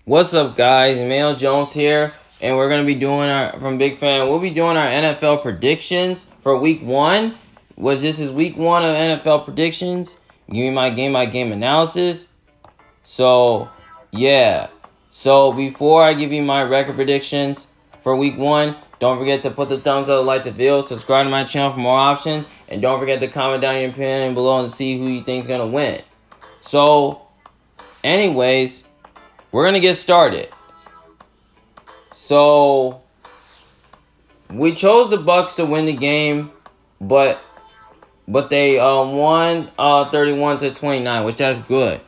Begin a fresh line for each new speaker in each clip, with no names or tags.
What's up, guys? Emmanuel Jones here, and we're gonna be doing from Big Fan. We'll be doing our NFL predictions for Week 1. This is Week 1 of NFL predictions. Give me my game by game analysis. So, yeah. So before I give you my record predictions for Week 1, don't forget to put the thumbs up, like the video, subscribe to my channel for more options, and don't forget to comment down your opinion below and see who you think is gonna win. So, anyways. We're going to get started. So, we chose the Bucs to win the game, but they won 31-29, which that's good.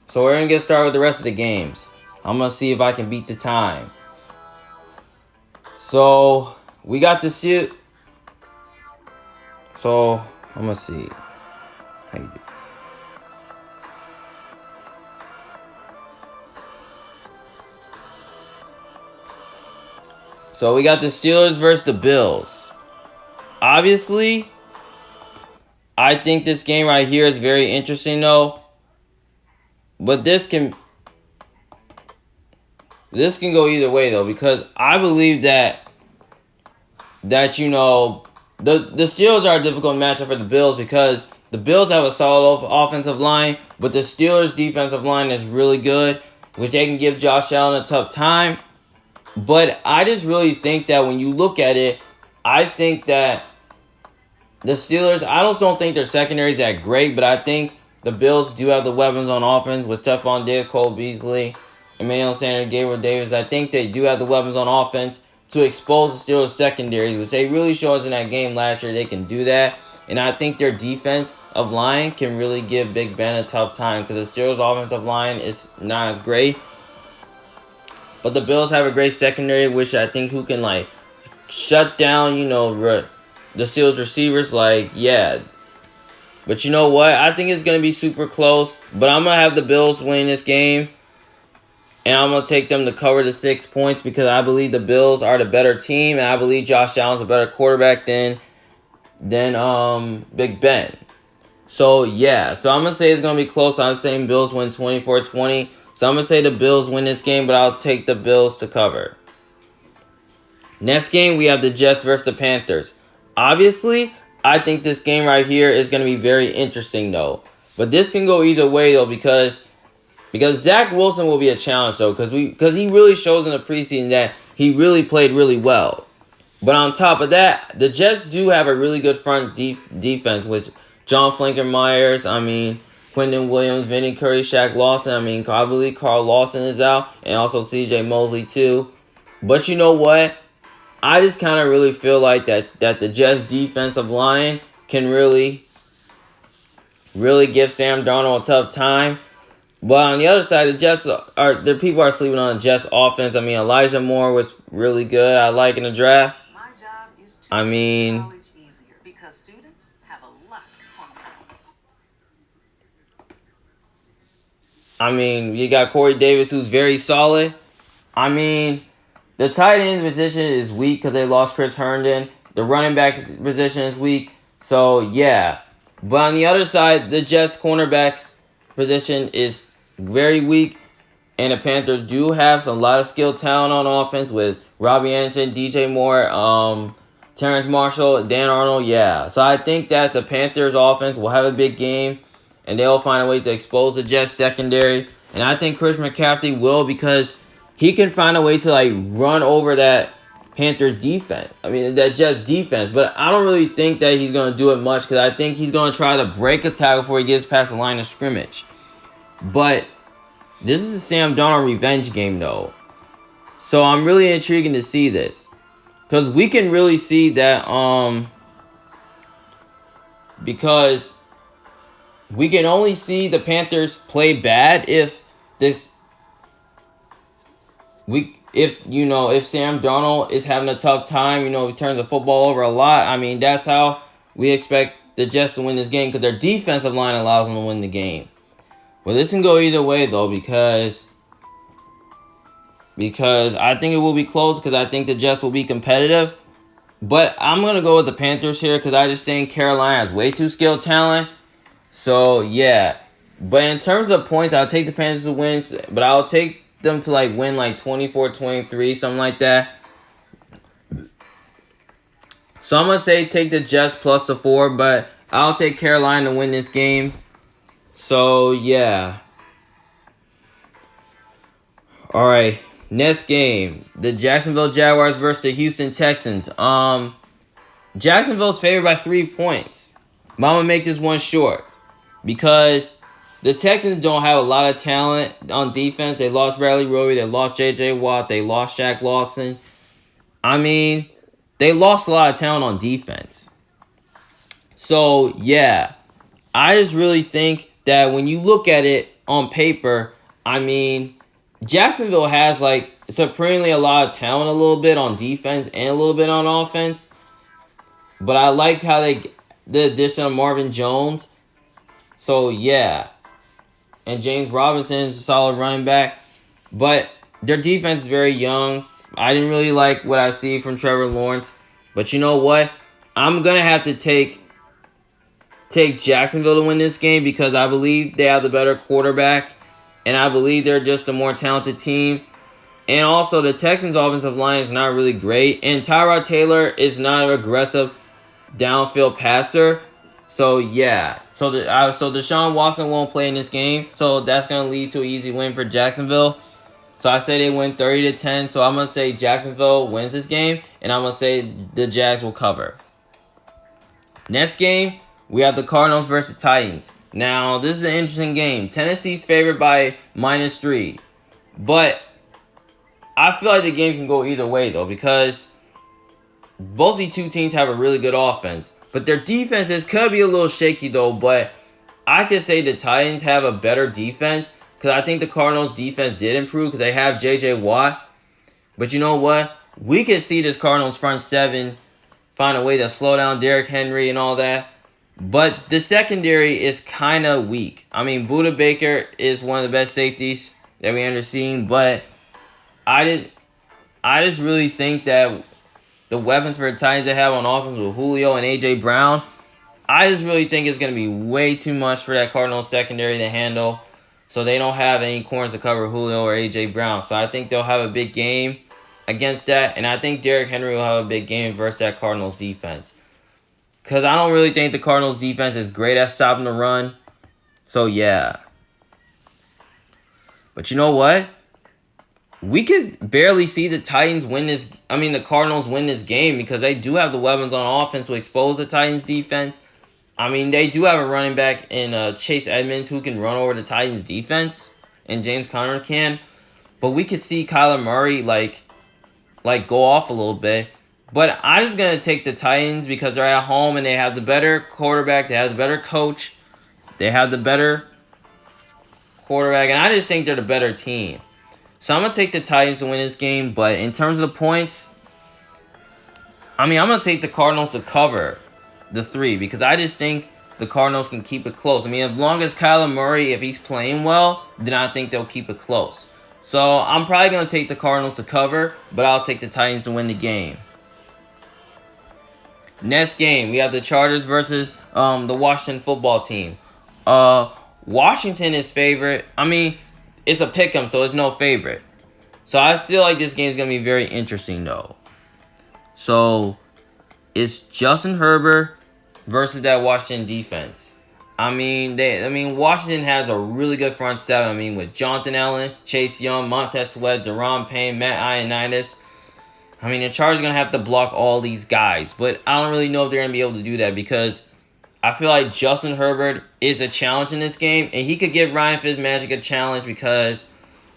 So, we're going to get started with the rest of the games. I'm going to see if I can beat the time. So, we got the suit. So, I'm going to see. How you do? So we got the Steelers versus the Bills. Obviously, I think this game right here is very interesting though. But this can go either way though, because I believe that you know the Steelers are a difficult matchup for the Bills because the Bills have a solid offensive line, but the Steelers defensive line is really good, which they can give Josh Allen a tough time. But I just really think that when you look at it, I think that the Steelers, I don't think their secondary is that great, but I think the Bills do have the weapons on offense with Stephon Diggs, Cole Beasley, Emmanuel Sanders, Gabriel Davis. I think they do have the weapons on offense to expose the Steelers secondary, which they really showed us in that game last year they can do that. And I think their defensive line can really give Big Ben a tough time because the Steelers' offensive line is not as great. But the Bills have a great secondary, which I think who can, shut down, the Steelers receivers, yeah. But you know what? I think it's going to be super close. But I'm going to have the Bills win this game. And I'm going to take them to cover the 6 points because I believe the Bills are the better team. And I believe Josh Allen's a better quarterback than Big Ben. So, yeah. So, I'm going to say it's going to be close. I'm saying Bills win 24-20. So I'm going to say the Bills win this game, but I'll take the Bills to cover. Next game, we have the Jets versus the Panthers. Obviously, I think this game right here is going to be very interesting, though. But this can go either way, though, because Zach Wilson will be a challenge, though, because he really shows in the preseason that he really played really well. But on top of that, the Jets do have a really good front defense with John Myers. Quentin Williams, Vinny Curry, Shaq Lawson. I believe Carl Lawson is out. And also C.J. Mosley, too. But you know what? I just kind of really feel like that the Jets' defensive line can really give Sam Darnold a tough time. But on the other side, the people are sleeping on the Jets' offense. Elijah Moore was really good. I like in the draft.
My job is to make college easier because students have a lot on them.
You got Corey Davis, who's very solid. The tight end position is weak because they lost Chris Herndon. The running back position is weak. So, yeah. But on the other side, the Jets cornerbacks position is very weak. And the Panthers do have a lot of skilled talent on offense with Robbie Anderson, DJ Moore, Terrence Marshall, Dan Arnold. Yeah. So, I think that the Panthers offense will have a big game. And they'll find a way to expose the Jets secondary. And I think Chris McCaffrey will because he can find a way to run over that Panthers defense. That Jets defense. But I don't really think that he's going to do it much because I think he's going to try to break a tackle before he gets past the line of scrimmage. But this is a Sam Darnold revenge game though. So I'm really intrigued to see this. Because we can really see that because we can only see the Panthers play bad if Sam Darnold is having a tough time, he turns the football over a lot. That's how we expect the Jets to win this game because their defensive line allows them to win the game. Well, this can go either way though because I think it will be close because I think the Jets will be competitive. But I'm going to go with the Panthers here because I just think Carolina has way too skilled talent. So, yeah. But in terms of points, I'll take the Panthers to win. But I'll take them to like win like 24-23, something like that. So I'm going to say take the Jets plus the 4, but I'll take Carolina to win this game. So, yeah. All right, next game. The Jacksonville Jaguars versus the Houston Texans. Jacksonville's favored by 3 points. But I'm going to make this one short. Because the Texans don't have a lot of talent on defense. They lost Bradley Roby. They lost J.J. Watt. They lost Shaq Lawson. I mean, they lost a lot of talent on defense. So, yeah. I just really think that when you look at it on paper, I mean, Jacksonville has, like, supremely a lot of talent a little bit on defense and a little bit on offense. But I like how the addition of Marvin Jones. So, yeah. And James Robinson is a solid running back. But their defense is very young. I didn't really like what I see from Trevor Lawrence. But you know what? I'm going to have to take Jacksonville to win this game because I believe they have the better quarterback. And I believe they're just a more talented team. And also, the Texans' offensive line is not really great. And Tyrod Taylor is not an aggressive downfield passer. So, yeah. So Deshaun Watson won't play in this game. So, that's going to lead to an easy win for Jacksonville. So, I say they win 30-10. So, I'm going to say Jacksonville wins this game. And I'm going to say the Jags will cover. Next game, we have the Cardinals versus Titans. Now, this is an interesting game. Tennessee's favored by -3. But I feel like the game can go either way, though, because both these two teams have a really good offense. But their defenses could be a little shaky, though. But I could say the Titans have a better defense because I think the Cardinals' defense did improve because they have J.J. Watt. But you know what? We could see this Cardinals front seven find a way to slow down Derrick Henry and all that. But the secondary is kind of weak. I mean, Budda Baker is one of the best safeties that we ever seen. But I just really think that the weapons for the Titans they have on offense with Julio and A.J. Brown, I just really think it's going to be way too much for that Cardinals secondary to handle. So they don't have any corners to cover Julio or A.J. Brown. So I think they'll have a big game against that. And I think Derrick Henry will have a big game versus that Cardinals defense. Because I don't really think the Cardinals defense is great at stopping the run. So, yeah. But you know what? We could barely see the Cardinals win this game because they do have the weapons on offense to expose the Titans defense. I mean, they do have a running back in Chase Edmonds who can run over the Titans defense, and James Conner can. But we could see Kyler Murray like go off a little bit. But I'm just going to take the Titans because they're at home and they have the better quarterback. They have the better coach. They have the better quarterback. And I just think they're the better team. So I'm going to take the Titans to win this game. But in terms of the points, I'm going to take the Cardinals to cover the 3. Because I just think the Cardinals can keep it close. I mean, as long as Kyler Murray, if he's playing well, then I think they'll keep it close. So I'm probably going to take the Cardinals to cover. But I'll take the Titans to win the game. Next game, we have the Chargers versus the Washington football team. Washington is favorite. I mean, it's a pick'em, so it's no favorite. So I feel like this game is going to be very interesting, though. So it's Justin Herbert versus that Washington defense. I mean, Washington has a really good front seven. I mean, with Jonathan Allen, Chase Young, Montez Sweat, Deron Payne, Matt Ioannidis. I mean, the Chargers are going to have to block all these guys. But I don't really know if they're going to be able to do that because I feel like Justin Herbert is a challenge in this game. And he could give Ryan Fitzmagic a challenge because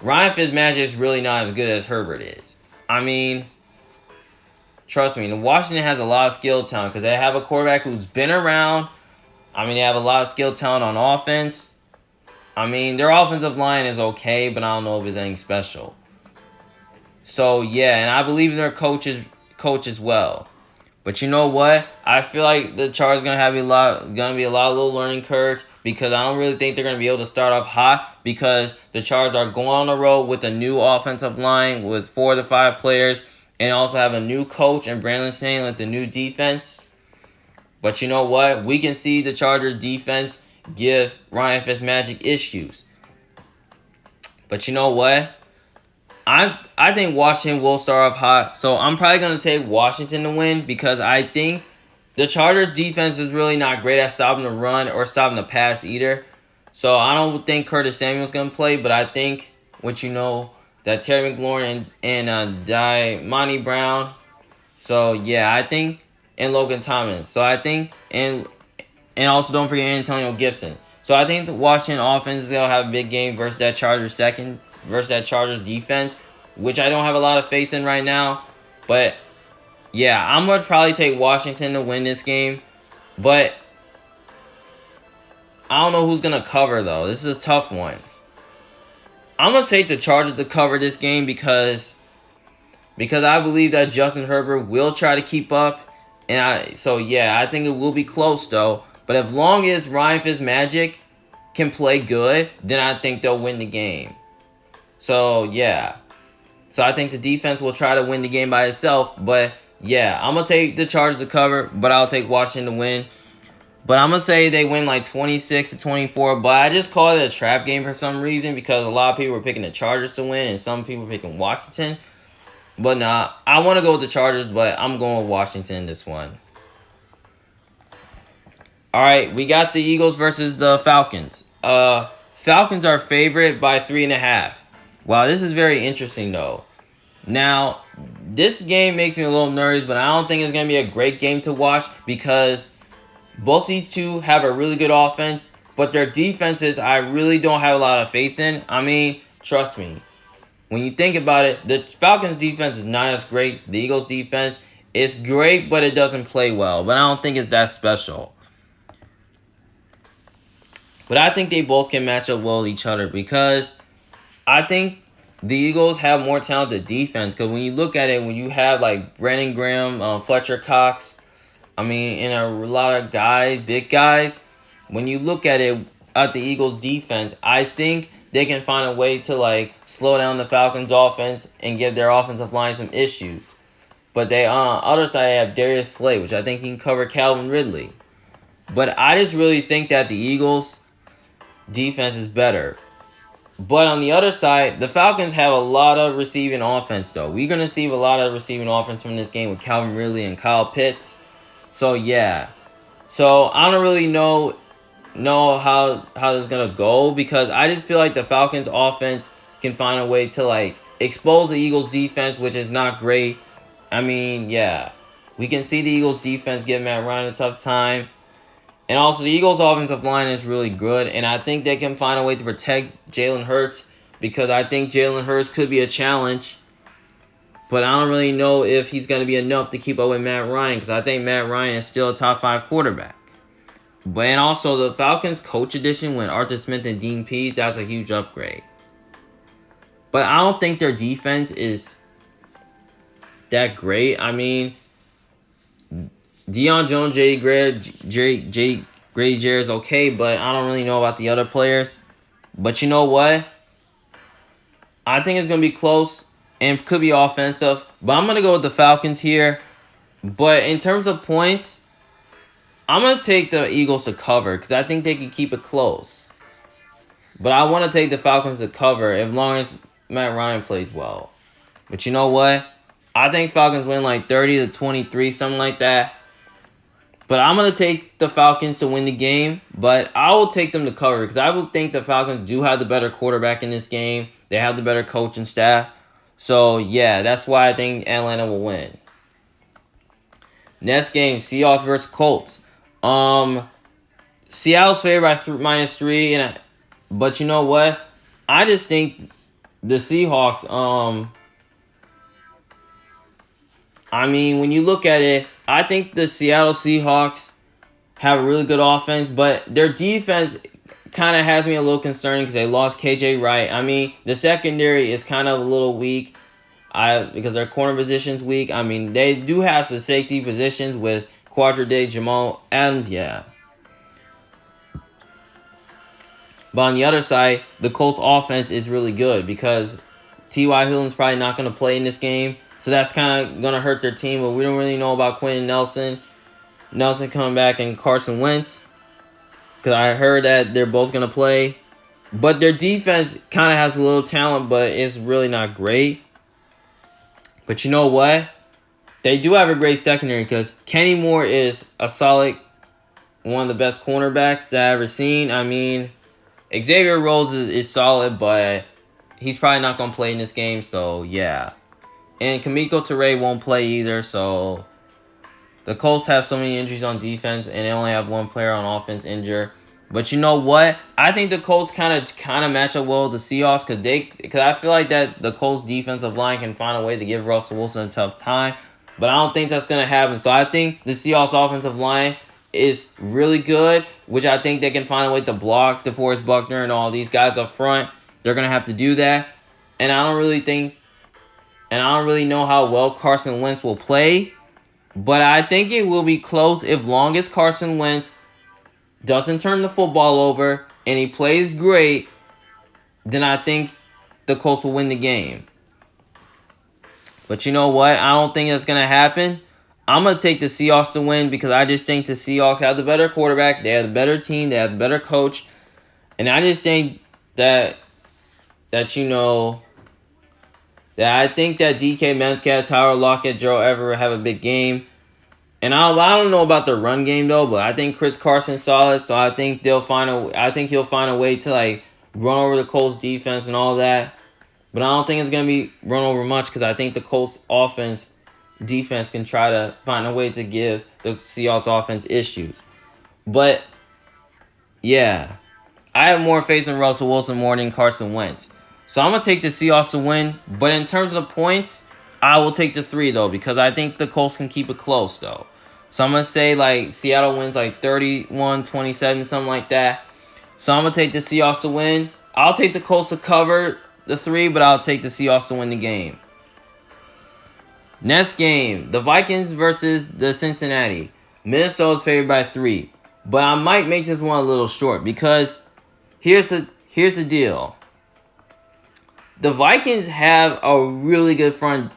Ryan Fitzmagic is really not as good as Herbert is. I mean, trust me, Washington has a lot of skill talent because they have a quarterback who's been around. I mean, they have a lot of skill talent on offense. I mean, their offensive line is okay, but I don't know if it's anything special. So, yeah, and I believe in their coach as well. But you know what? I feel like the Chargers going to be a lot of little learning curves because I don't really think they're going to be able to start off hot because the Chargers are going on the road with a new offensive line with 4 to 5 players and also have a new coach and Brandon Staley with the new defense. But you know what? We can see the Chargers defense give Ryan Fitzmagic issues. But you know what? I think Washington will start off hot. So I'm probably going to take Washington to win because I think the Chargers defense is really not great at stopping the run or stopping the pass either. So I don't think Curtis Samuel's going to play, but I think that Terry McLaurin and Diamante Brown. So yeah, I think and Logan Thomas. So I think and also don't forget Antonio Gibson. So I think the Washington offense is going to have a big game versus that Chargers defense, which I don't have a lot of faith in right now. But yeah, I'm going to probably take Washington to win this game. But I don't know who's going to cover, though. This is a tough one. I'm going to take the Chargers to cover this game because I believe that Justin Herbert will try to keep up. And I think it will be close, though. But as long as Ryan Fitzmagic can play good, then I think they'll win the game. So, yeah. So, I think the defense will try to win the game by itself. But, yeah, I'm going to take the Chargers to cover, but I'll take Washington to win. But I'm going to say they win like 26-24. But I just call it a trap game for some reason because a lot of people were picking the Chargers to win and some people were picking Washington. But, nah, I want to go with the Chargers, but I'm going with Washington in this one. All right, we got the Eagles versus the Falcons. Falcons are favored by 3.5. Wow, this is very interesting, though. Now, this game makes me a little nervous, but I don't think it's going to be a great game to watch because both these two have a really good offense, but their defenses I really don't have a lot of faith in. I mean, trust me. When you think about it, the Falcons' defense is not as great. The Eagles' defense is great, but it doesn't play well. But I don't think it's that special. But I think they both can match up well with each other because I think the Eagles have more talented defense. Because when you look at it, when you have like Brandon Graham, Fletcher Cox, and a lot of guys, big guys, when you look at it at the Eagles' defense, I think they can find a way to like slow down the Falcons' offense and give their offensive line some issues. But they on the other side they have Darius Slay, which I think he can cover Calvin Ridley. But I just really think that the Eagles' defense is better. But on the other side, the Falcons have a lot of receiving offense, though. We're going to see a lot of receiving offense from this game with Calvin Ridley and Kyle Pitts. So, yeah. So, I don't really know how this is going to go because I just feel like the Falcons offense can find a way to, like, expose the Eagles defense, which is not great. Yeah. We can see the Eagles defense give Matt Ryan a tough time. And also, the Eagles' offensive line is really good, and I think they can find a way to protect Jalen Hurts because I think Jalen Hurts could be a challenge. But I don't really know if he's going to be enough to keep up with Matt Ryan because I think Matt Ryan is still a top 5 quarterback. And also, the Falcons coach edition with Arthur Smith and Dean Pease, that's a huge upgrade. But I don't think their defense is that great. Deion Jones, Grady Jarrett is okay, but I don't really know about the other players. But you know what? I think it's going to be close and could be offensive. But I'm going to go with the Falcons here. But in terms of points, I'm going to take the Eagles to cover because I think they can keep it close. But I want to take the Falcons to cover as long as Matt Ryan plays well. But you know what? I think Falcons win like 30-23, something like that. But I'm going to take the Falcons to win the game. But I will take them to cover because I will think the Falcons do have the better quarterback in this game. They have the better coaching staff. So, yeah, that's why I think Atlanta will win. Next game, Seahawks versus Colts. Seattle's favored by -3. But you know what? I just think the Seahawks, when you look at it, I think the Seattle Seahawks have a really good offense, but their defense kind of has me a little concerned because they lost KJ Wright. The secondary is kind of a little weak because their corner position's weak. They do have the safety positions with Quadride, Jamal Adams, yeah. But on the other side, the Colts offense is really good because T.Y. Hilton's probably not going to play in this game. So that's kind of going to hurt their team. But we don't really know about Quentin Nelson coming back, and Carson Wentz. Because I heard that they're both going to play. But their defense kind of has a little talent, but it's really not great. But you know what? They do have a great secondary because Kenny Moore is a solid, one of the best cornerbacks that I've ever seen. I mean, Xavier Rhodes is solid, but he's probably not going to play in this game, so yeah. And Kamiko Toure won't play either, so the Colts have so many injuries on defense, and they only have one player on offense injured. But you know what? I think the Colts kind of match up well with the Seahawks because I feel like that the Colts defensive line can find a way to give Russell Wilson a tough time. But I don't think that's going to happen. So I think the Seahawks offensive line is really good, which I think they can find a way to block DeForest Buckner and all these guys up front. They're going to have to do that. And I don't really know how well Carson Wentz will play. But I think it will be close as long as Carson Wentz doesn't turn the football over and he plays great. Then I think the Colts will win the game. But you know what? I don't think that's going to happen. I'm going to take the Seahawks to win because I just think the Seahawks have the better quarterback. They have the better team. They have the better coach. And I just think that I think that DK Metcalf, Tyler Lockett, Joe Everett have a big game. And I don't know about the run game though, but I think Chris Carson's solid, so I think he'll find a way to like run over the Colts defense and all that. But I don't think it's gonna be run over much because I think the Colts defense can try to find a way to give the Seahawks offense issues. But yeah, I have more faith in Russell Wilson more than Carson Wentz. So I'm going to take the Seahawks to win. But in terms of the points, I will take the 3, though, because I think the Colts can keep it close, though. So I'm going to say, like, Seattle wins, like, 31-27, something like that. So I'm going to take the Seahawks to win. I'll take the Colts to cover the 3, but I'll take the Seahawks to win the game. Next game, the Vikings versus the Cincinnati. Minnesota's favored by 3. But I might make this one a little short because here's the deal. The Vikings have a really good front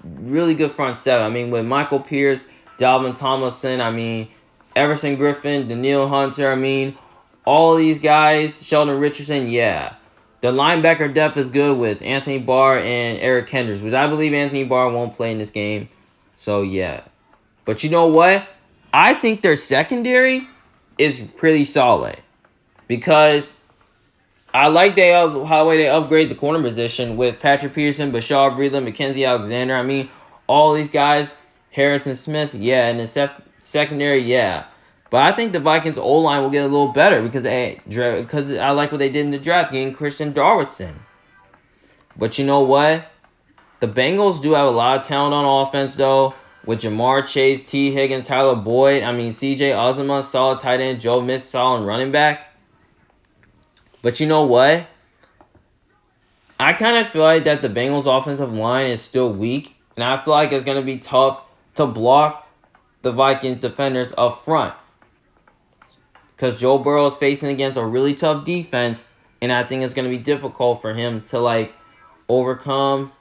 seven. I mean, with Michael Pierce, Dalvin Tomlinson, Everson Griffin, Daniil Hunter, all these guys, Sheldon Richardson, yeah. The linebacker depth is good with Anthony Barr and Eric Kendricks, which I believe Anthony Barr won't play in this game. So, yeah. But you know what? I think their secondary is pretty solid because I like how they upgrade the corner position with Patrick Peterson, Bashar Breeland, Mackenzie Alexander. All these guys, Harrison Smith, yeah, and the secondary, yeah. But I think the Vikings O-line will get a little better because I like what they did in the draft, getting Christian Darwinson. But you know what? The Bengals do have a lot of talent on offense, though, with Jamar Chase, T. Higgins, Tyler Boyd, C.J. Uzomah, solid tight end, Joe Mixon, solid running back. But you know what? I kind of feel like that the Bengals' offensive line is still weak, and I feel like it's going to be tough to block the Vikings defenders up front. Because Joe Burrow is facing against a really tough defense, and I think it's going to be difficult for him to, overcome,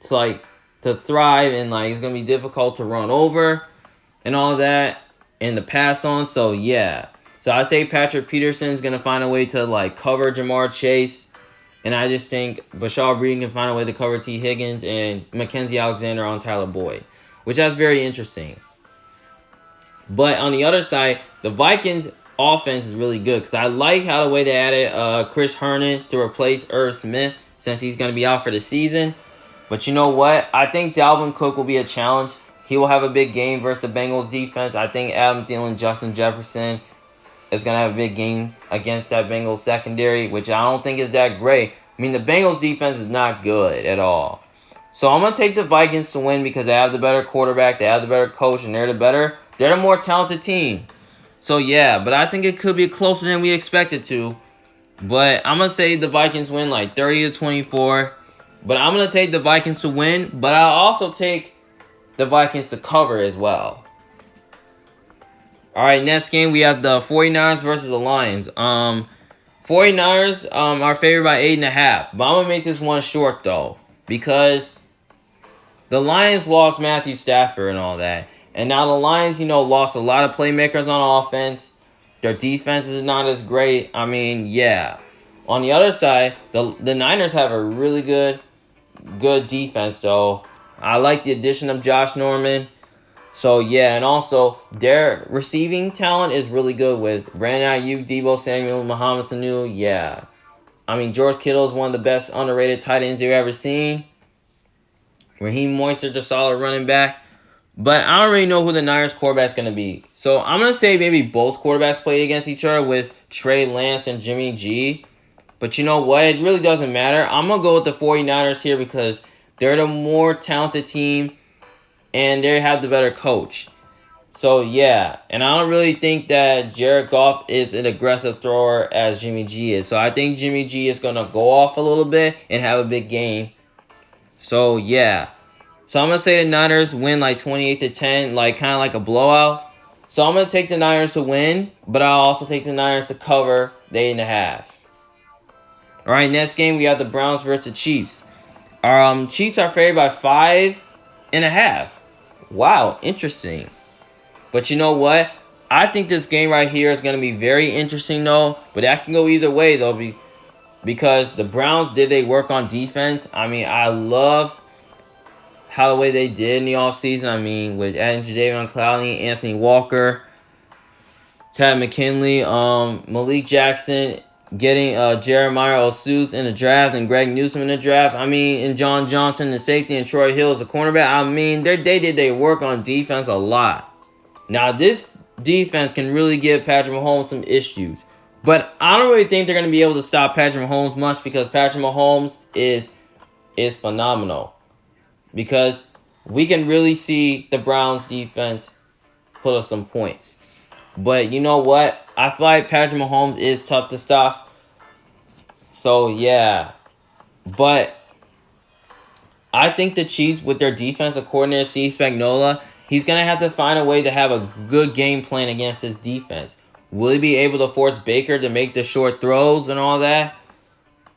to thrive, and, it's going to be difficult to run over and all that, and to pass on, so, yeah. So I say Patrick Peterson is going to find a way to, cover Jamar Chase. And I just think Bashar Breeland can find a way to cover T. Higgins and Mackenzie Alexander on Tyler Boyd. Which that's very interesting. But on the other side, the Vikings offense is really good. Because I like how the way they added Chris Herndon to replace Irv Smith. Since he's going to be out for the season. But you know what? I think Dalvin Cook will be a challenge. He will have a big game versus the Bengals defense. I think Adam Thielen, Justin Jefferson is going to have a big game against that Bengals secondary, which I don't think is that great. The Bengals defense is not good at all. So I'm going to take the Vikings to win because they have the better quarterback, they have the better coach, and they're the more talented team. So yeah, but I think it could be closer than we expected to. But I'm going to say the Vikings win 30-24. But I'm going to take the Vikings to win, but I'll also take the Vikings to cover as well. All right, next game, we have the 49ers versus the Lions. 49ers are favored by 8.5. But I'm going to make this one short, though. Because the Lions lost Matthew Stafford and all that. And now the Lions, lost a lot of playmakers on offense. Their defense is not as great. Yeah. On the other side, the Niners have a really good defense, though. I like the addition of Josh Norman. So, yeah, and also, their receiving talent is really good with Brandon Ayuk, Deebo Samuel, Mohamed Sanu. Yeah. I mean, George Kittle is one of the best underrated tight ends you've ever seen. Raheem Moister's a solid running back. But I don't really know who the Niners quarterback's going to be. So, I'm going to say maybe both quarterbacks play against each other with Trey Lance and Jimmy G. But you know what? It really doesn't matter. I'm going to go with the 49ers here because they're the more talented team and they have the better coach. So, yeah. And I don't really think that Jared Goff is an aggressive thrower as Jimmy G is. So, I think Jimmy G is going to go off a little bit and have a big game. So, yeah. So, I'm going to say the Niners win like 28-10, like kind of like a blowout. So, I'm going to take the Niners to win, but I'll also take the Niners to cover the 8.5. All right, next game, we have the Browns versus the Chiefs. Chiefs are favored by 5.5. Wow, interesting. But you know what? I think this game right here is going to be very interesting, though. But that can go either way, though, because the Browns did they work on defense. I mean, I love how the way they did in the offseason. I mean, with adding Jadeveon Clowney, Anthony Walker, Tad McKinley, Malik Jackson, getting Jeremiah Osuz in the draft and Greg Newsome in the draft. I mean, and John Johnson, the safety, and Troy Hill as a cornerback. I mean, they did they work on defense a lot. Now, this defense can really give Patrick Mahomes some issues. But I don't really think they're going to be able to stop Patrick Mahomes much because Patrick Mahomes is phenomenal. Because we can really see the Browns defense put up some points. But you know what? I feel like Patrick Mahomes is tough to stop. So, yeah. But I think the Chiefs, with their defensive coordinator, Steve Spagnuolo, he's going to have to find a way to have a good game plan against his defense. Will he be able to force Baker to make the short throws and all that?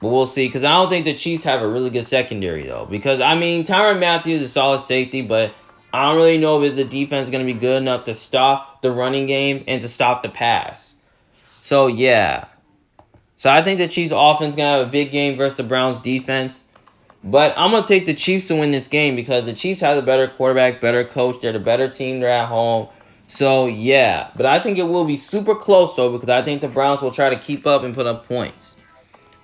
But we'll see. Because I don't think the Chiefs have a really good secondary, though. Because, I mean, Tyrann Mathieu is a solid safety, but I don't really know if the defense is going to be good enough to stop the running game and to stop the pass. So, yeah. So, I think the Chiefs offense is going to have a big game versus the Browns defense. But I'm going to take the Chiefs to win this game because the Chiefs have the better quarterback, better coach. They're the better team. They're at home. So, yeah. But I think it will be super close, though, because I think the Browns will try to keep up and put up points.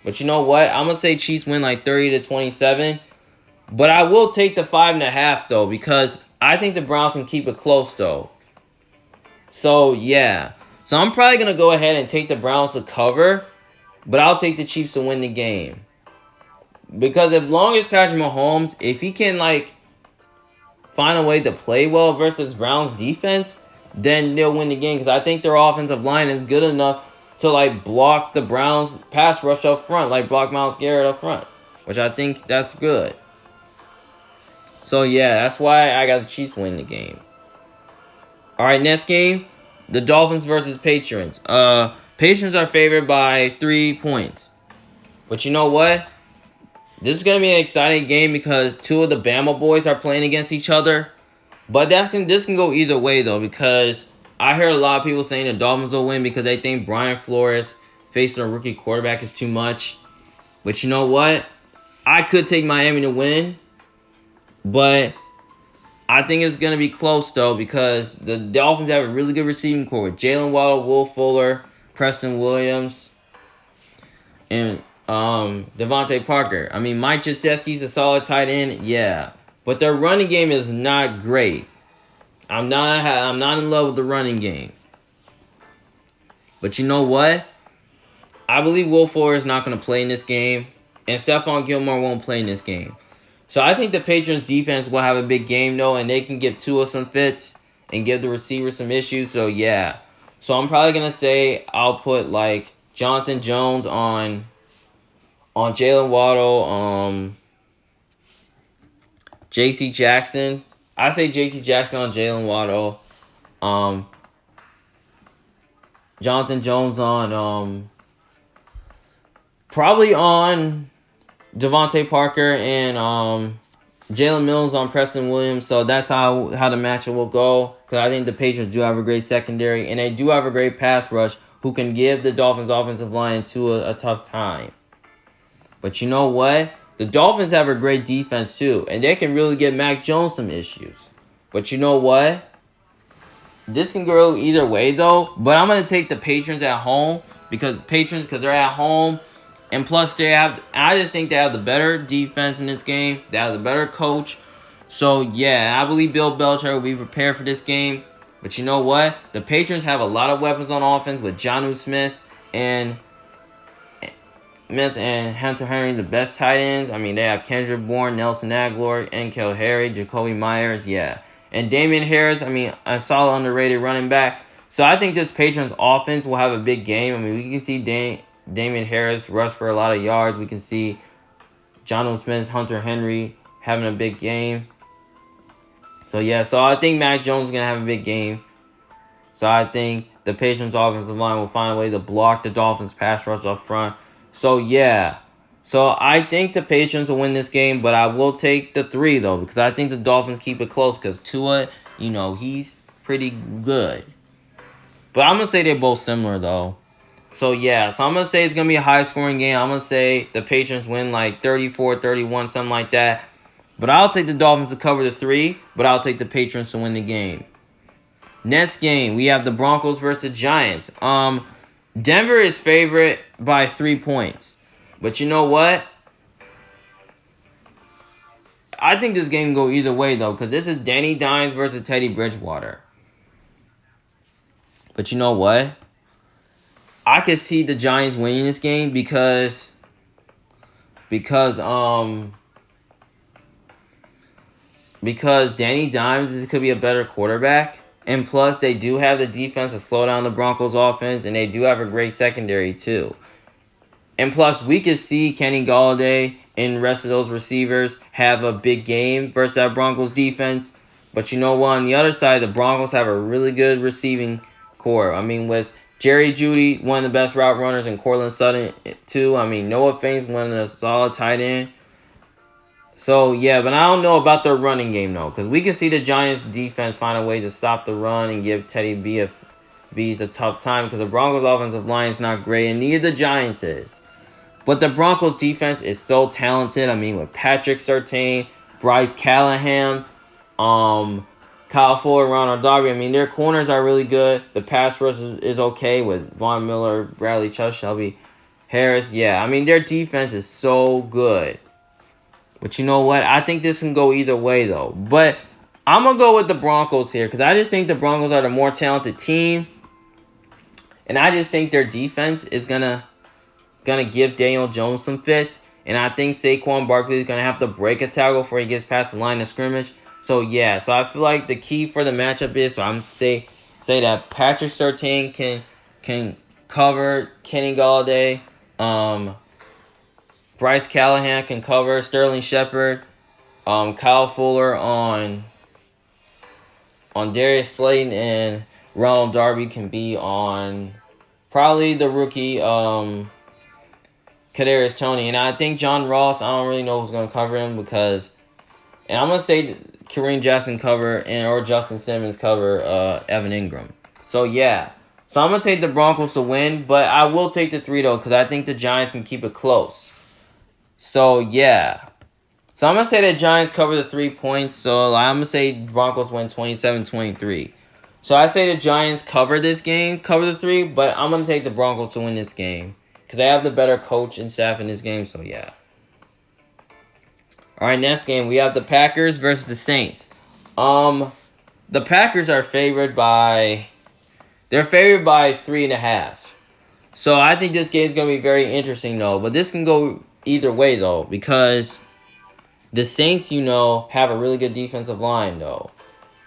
But you know what? I'm going to say Chiefs win like 30-27. But I will take the 5.5, though, because I think the Browns can keep it close, though. So, yeah. So, I'm probably going to go ahead and take the Browns to cover. But I'll take the Chiefs to win the game. Because as long as Patrick Mahomes, if he can, like, find a way to play well versus Browns defense, then they'll win the game. Because I think their offensive line is good enough to, like, block the Browns pass rush up front. Like, block Myles Garrett up front. Which I think that's good. So, yeah, that's why I got the Chiefs winning the game. Alright, next game. The Dolphins versus Patriots. Patriots are favored by 3 points. But you know what? This is going to be an exciting game because two of the Bama boys are playing against each other. But this can go either way, though, because I heard a lot of people saying the Dolphins will win because they think Brian Flores facing a rookie quarterback is too much. But you know what? I could take Miami to win. But I think it's going to be close, though, because the Dolphins have a really good receiving core with Jalen Waddle, Will Fuller, Preston Williams, and Devontae Parker. I mean, Mike Gesicki's a solid tight end, yeah. But their running game is not great. I'm not in love with the running game. But you know what? I believe Will Fuller is not going to play in this game. And Stephon Gilmore won't play in this game. So I think the Patriots defense will have a big game, though. And they can give Tua some fits and give the receivers some issues. So, yeah. So I'm probably going to say I'll put, like, Jonathan Jones on Jalen Waddle, J.C. Jackson. I say J.C. Jackson on Jalen Waddle. Jonathan Jones on, probably on Devontae Parker and Jalen Mills on Preston Williams. So that's how the matchup will go. Because I think the Patriots do have a great secondary. And they do have a great pass rush who can give the Dolphins offensive line to a tough time. But you know what? The Dolphins have a great defense too, and they can really give Mac Jones some issues. But you know what? This can go either way though. But I'm gonna take the Patriots at home because they're at home, and plus I just think they have the better defense in this game. They have the better coach. So yeah, I believe Bill Belichick will be prepared for this game. But you know what? The Patriots have a lot of weapons on offense with Jonnu Smith and Hunter Henry, the best tight ends. I mean, they have Kendrick Bourne, Nelson Aguilar, N'Keal Harry, Jacoby Myers, yeah. And Damian Harris, I mean, a solid underrated running back. So I think this Patriots offense will have a big game. I mean, we can see Damian Harris rush for a lot of yards. We can see Jonnu Smith, Hunter Henry having a big game. So yeah, so I think Mac Jones is going to have a big game. So I think the Patriots offensive line will find a way to block the Dolphins pass rush up front. So yeah, so I think the Patriots will win this game, but I will take the 3 though, because I think the Dolphins keep it close because Tua, he's pretty good. But I'm going to say they're both similar though. So yeah, so I'm going to say it's going to be a high scoring game. I'm going to say the Patriots win like 34-31, something like that. But I'll take the Dolphins to cover the 3, but I'll take the Patriots to win the game. Next game, we have the Broncos versus the Giants. Denver is favorite by 3 points. But you know what? I think this game can go either way, though, because this is Danny Dimes versus Teddy Bridgewater. But you know what? I could see the Giants winning this game because Danny Dimes could be a better quarterback. And plus, they do have the defense to slow down the Broncos' offense, and they do have a great secondary, too. And plus, we could see Kenny Golladay and the rest of those receivers have a big game versus that Broncos defense. But you know what? On the other side, the Broncos have a really good receiving core. I mean, with Jerry Jeudy, one of the best route runners, and Courtland Sutton, too. I mean, Noah Fant's one of the solid tight end. So, yeah, but I don't know about their running game, though. Because we can see the Giants' defense find a way to stop the run and give Teddy B's a tough time. Because the Broncos' offensive line is not great, and neither the Giants is. But the Broncos' defense is so talented. I mean, with Patrick Surtain, Bryce Callahan, Kyle Fuller, Ronald Darby. I mean, their corners are really good. The pass rush is okay with Von Miller, Bradley Chubb, Shelby Harris. Yeah, I mean, their defense is so good. But you know what? I think this can go either way, though. But I'm going to go with the Broncos here because I just think the Broncos are the more talented team. And I just think their defense is going to give Daniel Jones some fits. And I think Saquon Barkley is going to have to break a tackle before he gets past the line of scrimmage. So, yeah. So, I feel like the key for the matchup is, so I'm say that Patrick Surtain can cover Kenny Golladay. Bryce Callahan can cover Sterling Shepard. Kyle Fuller on Darius Slayton, and Ronald Darby can be on probably the rookie Kadarius Toney. And I think John Ross, I don't really know who's going to cover him because... And I'm going to say Kareem Jackson cover or Justin Simmons cover Evan Ingram. So, yeah. So, I'm going to take the Broncos to win, but I will take the 3, though, because I think the Giants can keep it close. So, yeah. So, I'm going to say the Giants cover the 3 points. So, I'm going to say Broncos win 27-23. So, I say the Giants cover this game, cover the 3, but I'm going to take the Broncos to win this game because they have the better coach and staff in this game. So, yeah. All right, next game, we have the Packers versus the Saints. The Packers are favored by 3.5. So I think this game is going to be very interesting, though. But this can go either way, though, because the Saints, have a really good defensive line, though.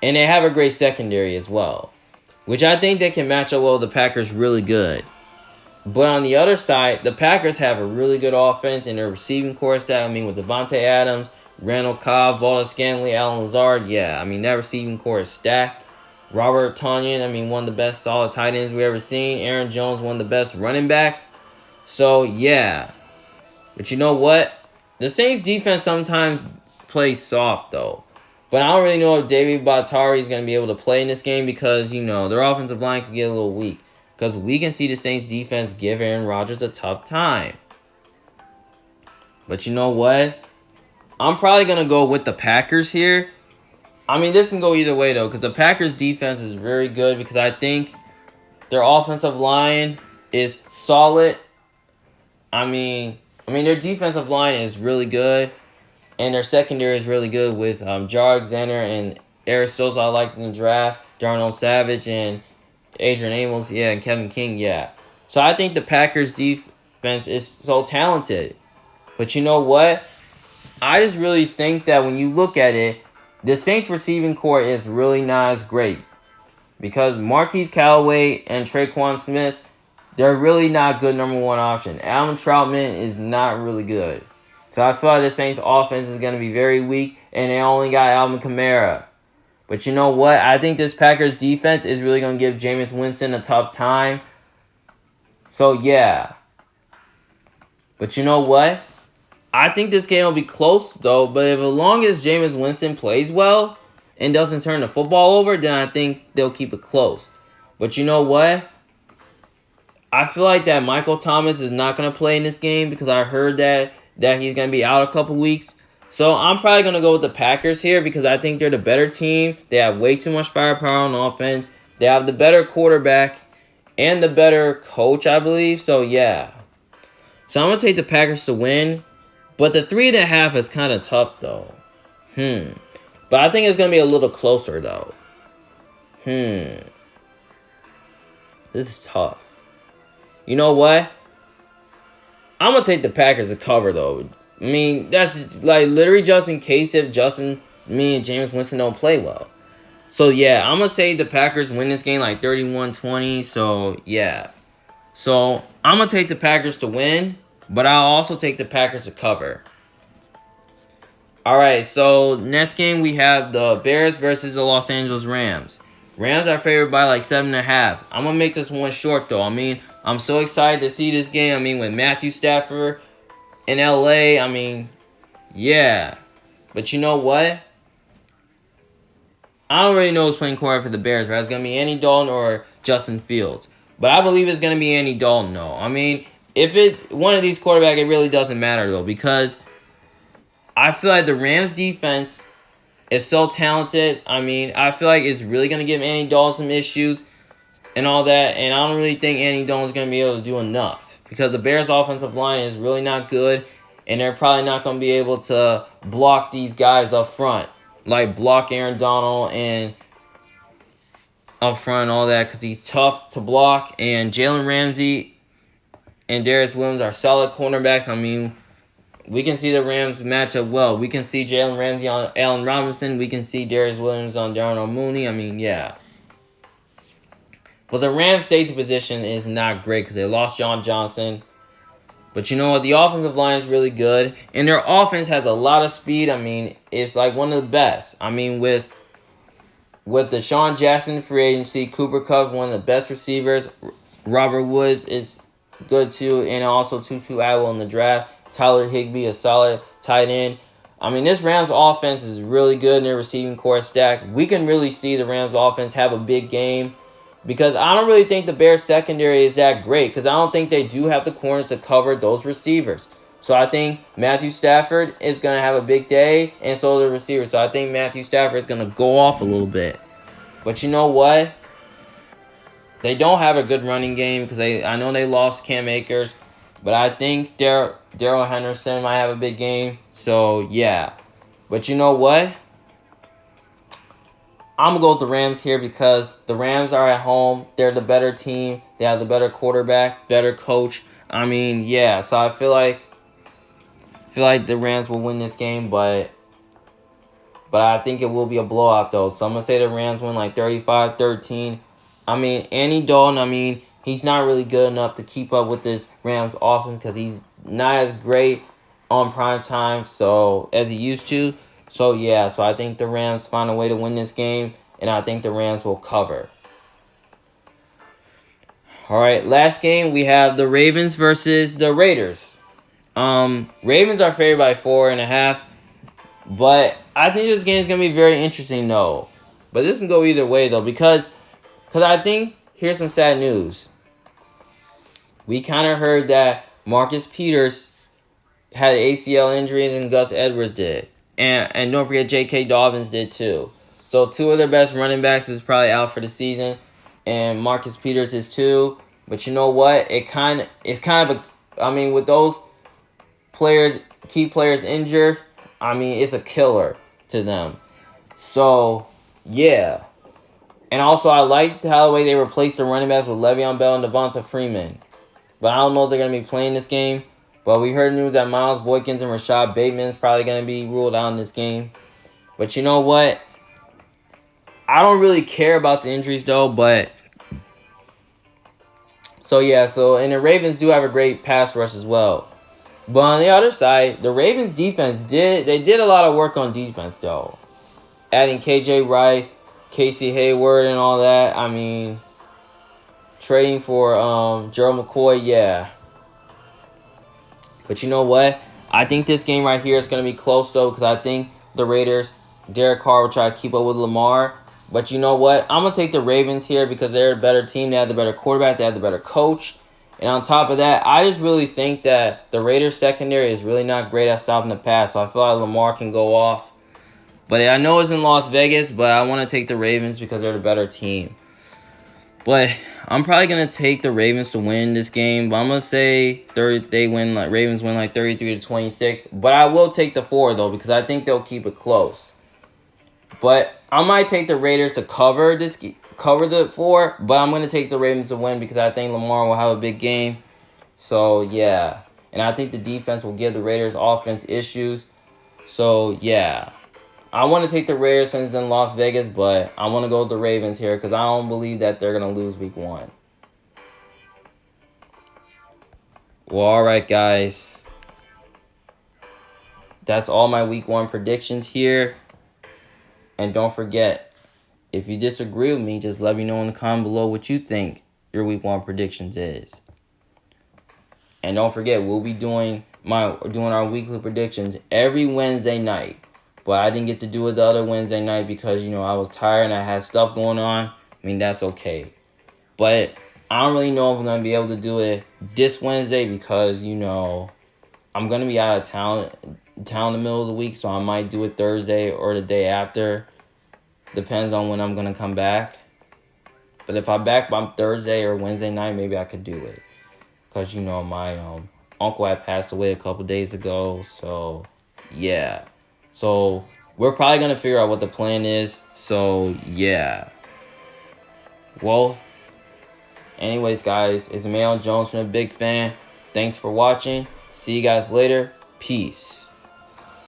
And they have a great secondary as well, which I think they can match up well with the Packers really good. But on the other side, the Packers have a really good offense in their receiving core staff. I mean, with Devontae Adams, Randall Cobb, Valdez Scantling, Alan Lazard. Yeah, I mean, that receiving core is stacked. Robert Tonyan, I mean, one of the best solid tight ends we've ever seen. Aaron Jones, one of the best running backs. So, yeah. But you know what? The Saints defense sometimes plays soft, though. But I don't really know if David Bahtari is going to be able to play in this game because, their offensive line could get a little weak. because we can see the Saints defense give Aaron Rodgers a tough time. But you know what? I'm probably going to go with the Packers here. I mean, this can go either way, though, because the Packers defense is very good because I think their offensive line is solid. I mean, their defensive line is really good, and their secondary is really good with Jar Alexander and Eric Stokes I liked in the draft, Darnell Savage and Adrian Amos, and Kevin King, So I think the Packers defense is so talented. But you know what? I just really think that when you look at it, the Saints receiving core is really not as great. Because Marquise Callaway and Traquan Smith, they're really not good number one option. Alvin Troutman is not really good. So I feel like the Saints offense is going to be very weak, and they only got Alvin Kamara. But you know what? I think this Packers defense is really going to give Jameis Winston a tough time. So yeah. But you know what? I think this game will be close, though. But as long as Jameis Winston plays well and doesn't turn the football over, then I think they'll keep it close. But you know what? I feel like that Michael Thomas is not going to play in this game because I heard that he's going to be out a couple weeks. So I'm probably going to go with the Packers here because I think they're the better team. They have way too much firepower on offense. They have the better quarterback and the better coach, I believe. So yeah. So I'm going to take the Packers to win. But the 3.5 is kind of tough, though. But I think it's going to be a little closer, though. This is tough. You know what? I'm going to take the Packers to cover, though. I mean, that's just, like literally just in case if me and Jameis Winston don't play well. So, yeah, I'm going to say the Packers win this game like 31-20. So, yeah. So, I'm going to take the Packers to win. But I'll also take the Packers to cover. Alright, so next game we have the Bears versus the Los Angeles Rams. Rams are favored by like 7.5. I'm going to make this one short though. I mean, I'm so excited to see this game. I mean, with Matthew Stafford in LA, I mean, yeah. But you know what? I don't really know who's playing quarterback for the Bears, right? It's going to be Andy Dalton or Justin Fields. But I believe it's going to be Andy Dalton, though. I mean, if it one of these quarterbacks, it really doesn't matter, though, because I feel like the Rams defense is so talented. I mean, I feel like it's really going to give Andy Dalton some issues and all that, and I don't really think Andy Dalton is going to be able to do enough because the Bears' offensive line is really not good, and they're probably not going to be able to block these guys up front, like block Aaron Donald and up front and all that because he's tough to block, and Jalen Ramsey and Darius Williams are solid cornerbacks. I mean, we can see the Rams match up well. We can see Jalen Ramsey on Allen Robinson. We can see Darius Williams on Darnell Mooney. I mean, yeah. But the Rams' safety position is not great because they lost John Johnson. But you know what? The offensive line is really good. And their offense has a lot of speed. I mean, it's like one of the best. I mean, with Deshaun Jackson free agency, Cooper Kupp, one of the best receivers. Robert Woods is good too, and also Tutu Atwell in the draft. Tyler Higbee, a solid tight end. I mean, this Rams offense is really good in their receiving core stack. We can really see the Rams offense have a big game because I don't really think the Bears secondary is that great because I don't think they do have the corners to cover those receivers. So I think Matthew Stafford is going to have a big day, and so are the receivers. So I think Matthew Stafford is going to go off a little bit. But you know what? They don't have a good running game because I know they lost Cam Akers, but I think Darrell Henderson might have a big game. So, yeah. But you know what? I'm going to go with the Rams here because the Rams are at home. They're the better team. They have the better quarterback, better coach. I mean, yeah. So I feel like the Rams will win this game, but I think it will be a blowout, though. So I'm going to say the Rams win like 35-13. I mean, Andy Dalton, he's not really good enough to keep up with this Rams offense because he's not as great on prime time as he used to. So, yeah, so I think the Rams find a way to win this game, and I think the Rams will cover. All right, last game, we have the Ravens versus the Raiders. Ravens are favored by 4.5, but I think this game is going to be very interesting, though. But this can go either way, though, because I think, here's some sad news. we kind of heard that Marcus Peters had ACL injuries and Gus Edwards did. And don't forget J.K. Dobbins did too. So 2 of their best running backs is probably out for the season. And Marcus Peters is too. But you know what? It's kind of with those players, key players injured, it's a killer to them. So, yeah. And also, I liked how the way they replaced the running backs with Le'Veon Bell and Devonta Freeman. But I don't know if they're going to be playing this game. But we heard news that Miles Boykins and Rashad Bateman is probably going to be ruled out in this game. But you know what? I don't really care about the injuries, though. But and the Ravens do have a great pass rush as well. But on the other side, the Ravens defense did a lot of work on defense, though. Adding KJ Wright, Casey Hayward, and all that. Trading for Gerald McCoy, yeah. But you know what? I think this game right here is going to be close, though, because I think the Raiders, Derek Carr will try to keep up with Lamar. But you know what? I'm going to take the Ravens here because they're a better team. They have the better quarterback. They have the better coach. And on top of that, I just really think that the Raiders secondary is really not great at stopping the pass. So I feel like Lamar can go off. But I know it's in Las Vegas, but I want to take the Ravens because they're the better team. But I'm probably going to take the Ravens to win this game. But I'm going to say Ravens win like 33-26. But I will take the 4, though, because I think they'll keep it close. But I might take the Raiders to cover the 4. But I'm going to take the Ravens to win because I think Lamar will have a big game. So, yeah. And I think the defense will give the Raiders offense issues. So, yeah. I want to take the Raiders since it's in Las Vegas, but I want to go with the Ravens here because I don't believe that they're going to lose week 1. Well, all right, guys. That's all my week 1 predictions here. And don't forget, if you disagree with me, just let me know in the comment below what you think your week 1 predictions is. And don't forget, we'll be doing our weekly predictions every Wednesday night. But I didn't get to do it the other Wednesday night because, I was tired and I had stuff going on. That's okay. But I don't really know if I'm going to be able to do it this Wednesday because, I'm going to be out of town in the middle of the week. So I might do it Thursday or the day after. Depends on when I'm going to come back. But if I'm back by Thursday or Wednesday night, maybe I could do it. Because, my uncle had passed away a couple days ago. So, yeah. So, we're probably going to figure out what the plan is. So, yeah. Well, anyways, guys, it's Mayo Jones from The Big Fan. Thanks for watching. See you guys later. Peace.